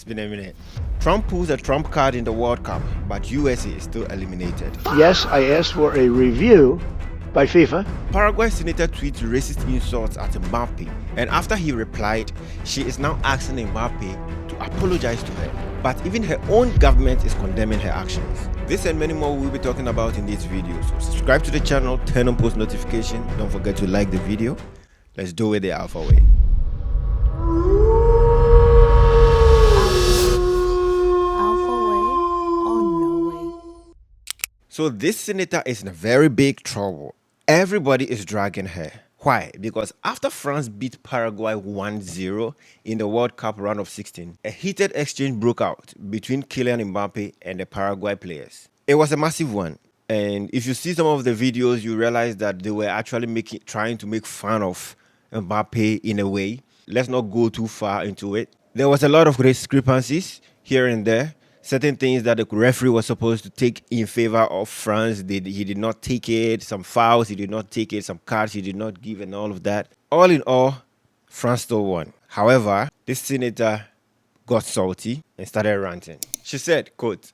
It's been a minute. Trump pulls a trump card in the World Cup, but USA is still eliminated. Yes, I asked for a review by FIFA. Paraguay Senator tweets racist insults at Mbappe, and after he replied, she is now asking Mbappe to apologize to her. But even her own government is condemning her actions. This and many more we'll be talking about in this video. So subscribe to the channel, turn on post notification, don't forget to like the video. Let's do it the alpha way. So this senator is in a very big trouble. Everybody is dragging her. Why? Because after France beat Paraguay 1-0 in the World Cup round of 16, a heated exchange broke out between Kylian Mbappé and the Paraguay players. It was a massive one. And if you see some of the videos, you realize that they were actually trying to make fun of Mbappé in a way. Let's not go too far into it. There was a lot of discrepancies here and there. Certain things that the referee was supposed to take in favor of France, he did not take it. Some fouls, he did not take it. Some cards, he did not give, and all of that. All in all, France still won. However, this senator got salty and started ranting. She said, quote,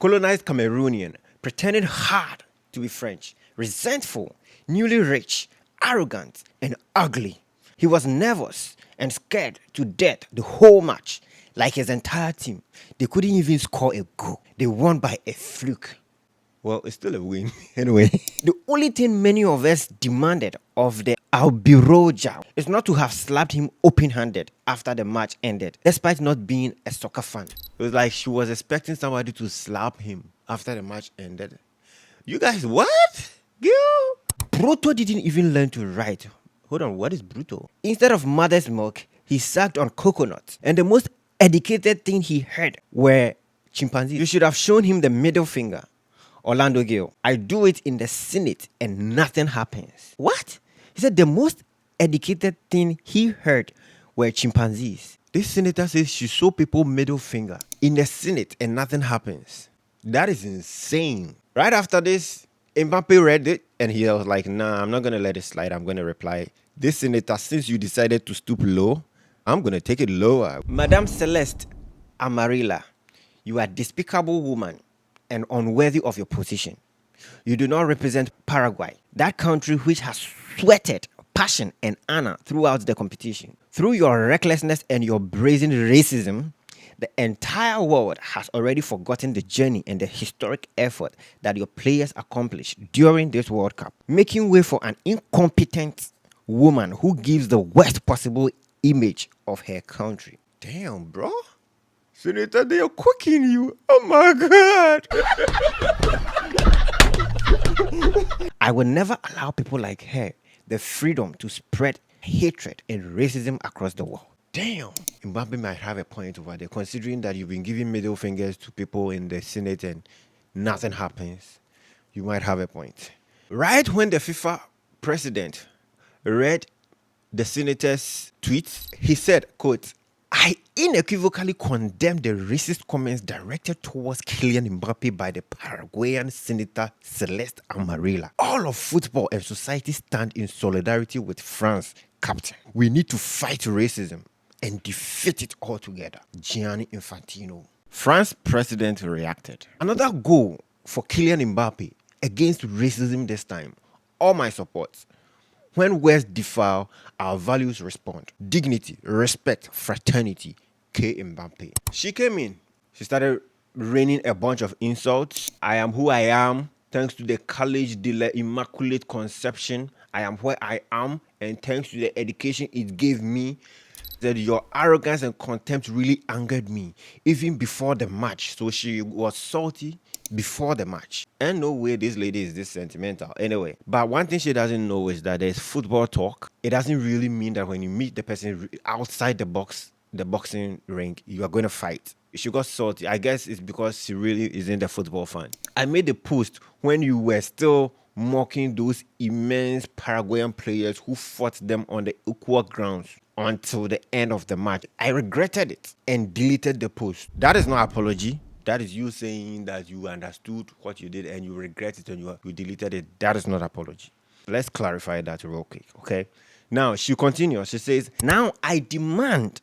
"Colonized Cameroonian, pretending hard to be French, resentful, newly rich, arrogant, and ugly. He was nervous and scared to death the whole match. Like his entire team, they couldn't even score a goal. They won by a fluke." Well, it's still a win anyway. The only thing many of us demanded of the Albiroja is not to have slapped him open-handed after the match ended, despite not being a soccer fan. It was like she was expecting somebody to slap him after the match ended. You guys, what? Girl? Bruto didn't even learn to write. Hold on, what is Bruto? Instead of mother's milk, he sucked on coconut. And the most educated thing he heard were chimpanzees. You should have shown him the middle finger. Orlando Gale, I do it in the Senate and nothing happens. What? He said the most educated thing he heard were chimpanzees. This senator says she saw people middle finger in the Senate and nothing happens. That is insane. Right after this, Mbappe read it and he was like, nah, I'm not going to let it slide. I'm going to reply. This senator, since you decided to stoop low, I'm going to take it lower. Madame Celeste Amarilla, you are a despicable woman and unworthy of your position. You do not represent Paraguay, that country which has sweated passion and honor throughout the competition. Through your recklessness and your brazen racism, the entire world has already forgotten the journey and the historic effort that your players accomplished during this World Cup, making way for an incompetent woman who gives the worst possible image of her country. Damn, bro. Senator, they are cooking you. Oh my God. I will never allow people like her the freedom to spread hatred and racism across the world. Damn. Mbappe might have a point over there, considering that you've been giving middle fingers to people in the Senate and nothing happens. You might have a point. Right when the FIFA president read the senator's tweets, he said, quote, "I unequivocally condemn the racist comments directed towards Kylian Mbappé by the Paraguayan Senator Celeste Amarilla. All of football and society stand in solidarity with France, Captain. We need to fight racism and defeat it altogether. Gianni Infantino." France president reacted. Another goal for Kylian Mbappé against racism this time. All my support. When words defile, our values respond. Dignity, respect, fraternity. K. Mbappé. She came in. She started raining a bunch of insults. I am who I am. Thanks to the college de la Immaculate Conception, I am where I am. And thanks to the education it gave me, that your arrogance and contempt really angered me, even before the match. So she was salty before the match. And no way this lady is this sentimental. Anyway, but one thing she doesn't know is that there's football talk. It doesn't really mean that when you meet the person outside the boxing ring, you are going to fight. She got salty. I guess it's because she really isn't a football fan. I made a post when you were still mocking those immense Paraguayan players who fought them on the equal grounds until the end of the match. I regretted it and deleted the post. That is not apology. That is you saying that you understood what you did and you regret it and you deleted it. That is not apology. Let's clarify that real quick, okay? Now, she continues. She says, "Now I demand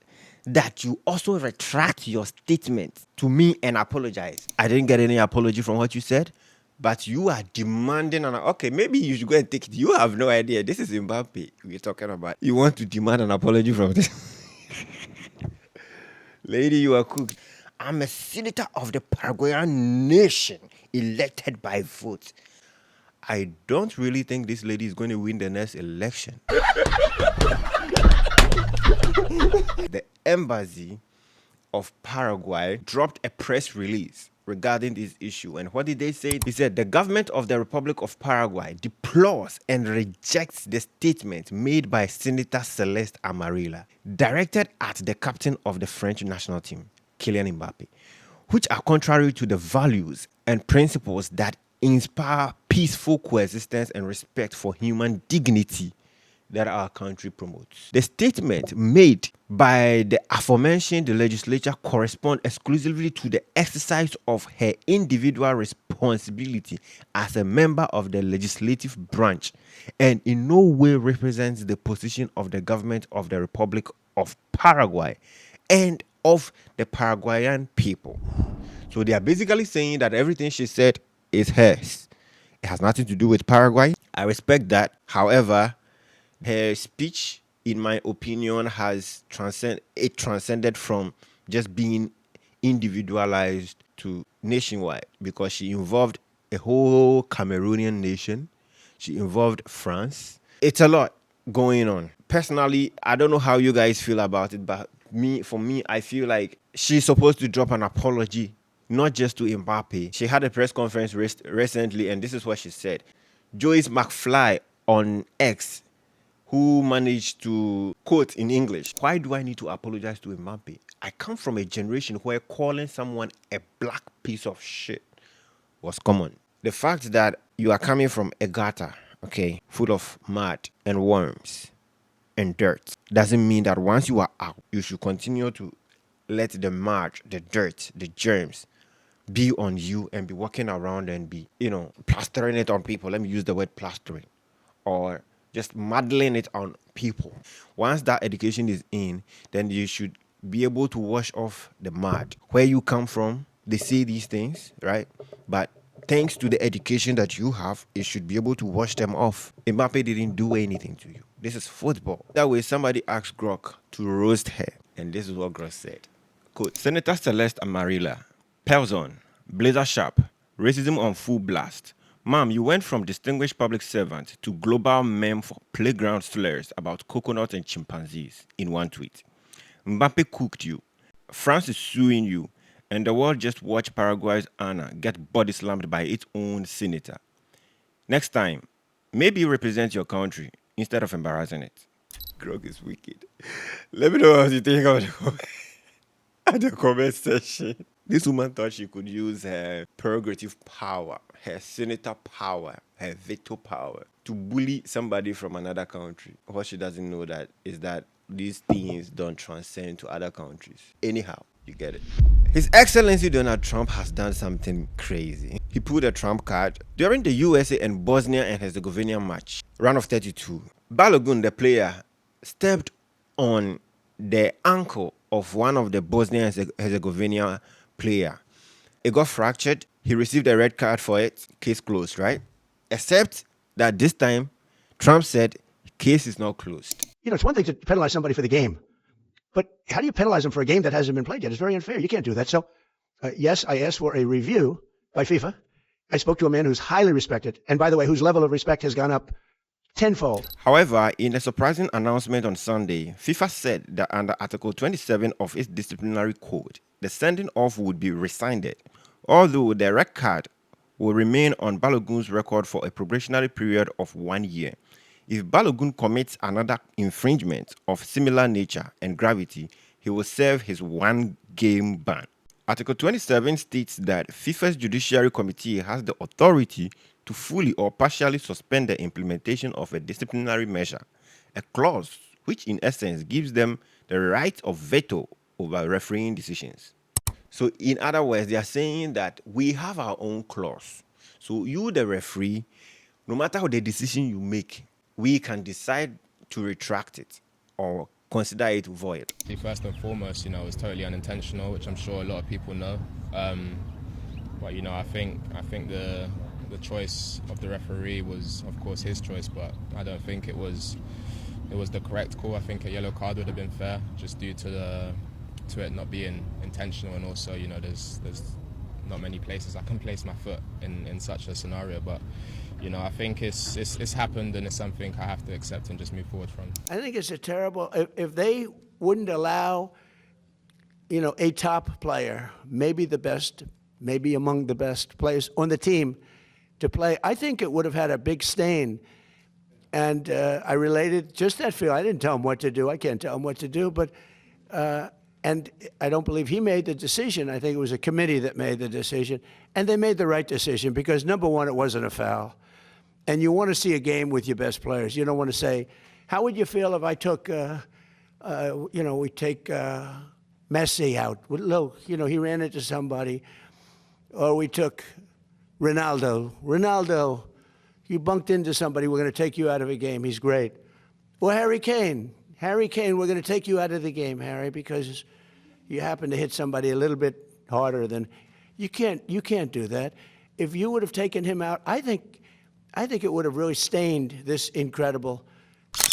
that you also retract your statement to me and apologize. I didn't get any apology from what you said, but you are demanding okay, maybe you should go and take it. You have no idea. This is Mbappe we're talking about. You want to demand an apology from this? Lady, you are cooked. I'm a senator of the Paraguayan nation, elected by vote. I don't really think this lady is going to win the next election. The embassy of Paraguay dropped a press release regarding this issue. And what did they say? They said the government of the Republic of Paraguay deplores and rejects the statement made by Senator Celeste Amarilla, directed at the captain of the French national team, Kylian Mbappé, which are contrary to the values and principles that inspire peaceful coexistence and respect for human dignity that our country promotes. The statement made by the aforementioned legislature corresponds exclusively to the exercise of her individual responsibility as a member of the legislative branch and in no way represents the position of the government of the Republic of Paraguay and of the Paraguayan people. So they are basically saying that everything she said is hers. It has nothing to do with Paraguay. I respect that. However, her speech, in my opinion, has transcended from just being individualized to nationwide because she involved a whole Cameroonian nation. She involved France. It's a lot going on. Personally, I don't know how you guys feel about it, but for me, I feel like she's supposed to drop an apology, not just to Mbappe. She had a press conference recently, and this is what she said. Joyce McFly on X, who managed to quote in English, "Why do I need to apologize to Mbappe? I come from a generation where calling someone a black piece of shit was common. The fact that you are coming from a gutter, okay, full of mud and worms and dirt, doesn't mean that once you are out, you should continue to let the mud, the dirt, the germs be on you and be walking around and be, plastering it on people. Let me use the word plastering. Or just muddling it on people. Once that education is in, then you should be able to wash off the mud. Where you come from, they say these things, right? But thanks to the education that you have, you should be able to wash them off. Mbappe didn't do anything to you. This is football. That way, somebody asked Grok to roast her. And this is what Grok said. Quote, Senator Celeste Amarilla, Pelzon, Blazer Sharp, racism on full blast. Ma'am, you went from distinguished public servant to global meme for playground slurs about coconuts and chimpanzees in one tweet. Mbappe cooked you. France is suing you. And the world just watched Paraguay's Anna get body slammed by its own senator. Next time, maybe you represent your country instead of embarrassing it. Grog is wicked. Let me know what you think at the comment section. This woman thought she could use her prerogative power, her senator power, her veto power to bully somebody from another country. What she doesn't know that is that these things don't transcend to other countries. Anyhow, you get it. His Excellency Donald Trump has done something crazy. He pulled a Trump card during the USA and Bosnia and Herzegovina match, round of 32. Balogun, the player, stepped on the ankle of one of the Bosnia and Herzegovina player. It got fractured. He received a red card for it. Case closed, right? Except that this time, Trump said, case is not closed. It's one thing to penalize somebody for the game, but how do you penalize them for a game that hasn't been played yet? It's very unfair. You can't do that. So, yes, I asked for a review by FIFA. I spoke to a man who's highly respected, and by the way, whose level of respect has gone up tenfold. However, in a surprising announcement on Sunday, FIFA said that under Article 27 of its disciplinary code, the sending off would be rescinded, although the red card will remain on Balogun's record for a probationary period of 1 year. If Balogun commits another infringement of similar nature and gravity, he will serve his 1-game ban. Article 27 states that FIFA's Judiciary Committee has the authority to fully or partially suspend the implementation of a disciplinary measure, a clause which in essence gives them the right of veto over refereeing decisions. So in other words, they are saying that we have our own clause. So you, the referee, no matter how the decision you make, we can decide to retract it or consider it void. First and foremost, it was totally unintentional, which I'm sure a lot of people know. But I think the choice of the referee was, of course, his choice. But I don't think it was the correct call. I think a yellow card would have been fair, just due to it not being intentional, and also there's not many places I can place my foot in such a scenario. But I think it's happened, and it's something I have to accept and just move forward from. I think it's a terrible, if they wouldn't allow, a top player, maybe the best, maybe among the best players on the team to play, I think it would have had a big stain. And I related just that feel. I didn't tell him what to do. I can't tell him what to do, but, and I don't believe he made the decision. I think it was a committee that made the decision, and they made the right decision because, number one, it wasn't a foul. And you want to see a game with your best players. You don't want to say, how would you feel if I took, we take Messi out? Look, he ran into somebody. Or we took Ronaldo. Ronaldo, you bunked into somebody, we're going to take you out of a game. He's great. Or Harry Kane. Harry Kane, we're going to take you out of the game, Harry, because you happen to hit somebody a little bit harder than... You can't do that. If you would have taken him out, I think it would have really stained this incredible.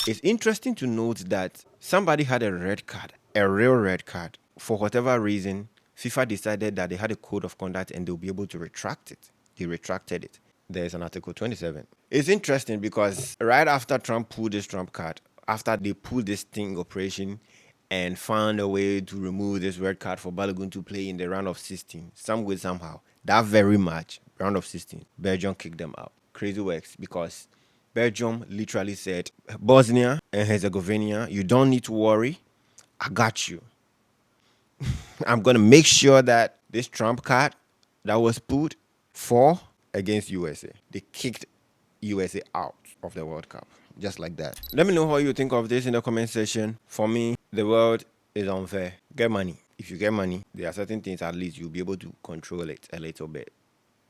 It's interesting to note that somebody had a red card, a real red card. For whatever reason, FIFA decided that they had a code of conduct and they'll be able to retract it. They retracted it. There's an Article 27. It's interesting because right after Trump pulled this Trump card, after they pulled this sting operation and found a way to remove this red card for Balogun to play in the round of 16, some way, somehow, that very match, round of 16, Belgium kicked them out. Crazy works, because Belgium literally said, Bosnia and Herzegovina, you don't need to worry. I got you. I'm going to make sure that this Trump card that was put for against USA, they kicked USA out of the World Cup. Just like that. Let me know how you think of this in the comment section. For me, the world is unfair. Get money. If you get money, there are certain things at least you'll be able to control it a little bit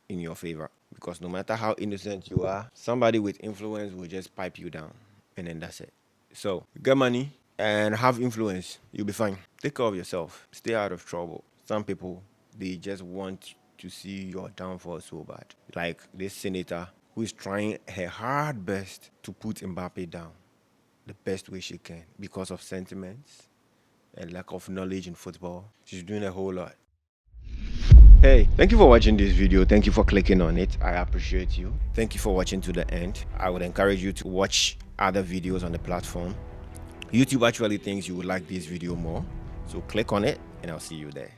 in your favor. Because no matter how innocent you are, somebody with influence will just pipe you down. And then that's it. So, get money and have influence. You'll be fine. Take care of yourself. Stay out of trouble. Some people, they just want to see your downfall so bad. Like this senator who is trying her hard best to put Mbappe down the best way she can because of sentiments and lack of knowledge in football. She's doing a whole lot. Hey, thank you for watching this video. Thank you for clicking on it. I appreciate you. Thank you for watching to the end. I would encourage you to watch other videos on the platform. YouTube actually thinks you would like this video more. So click on it and I'll see you there.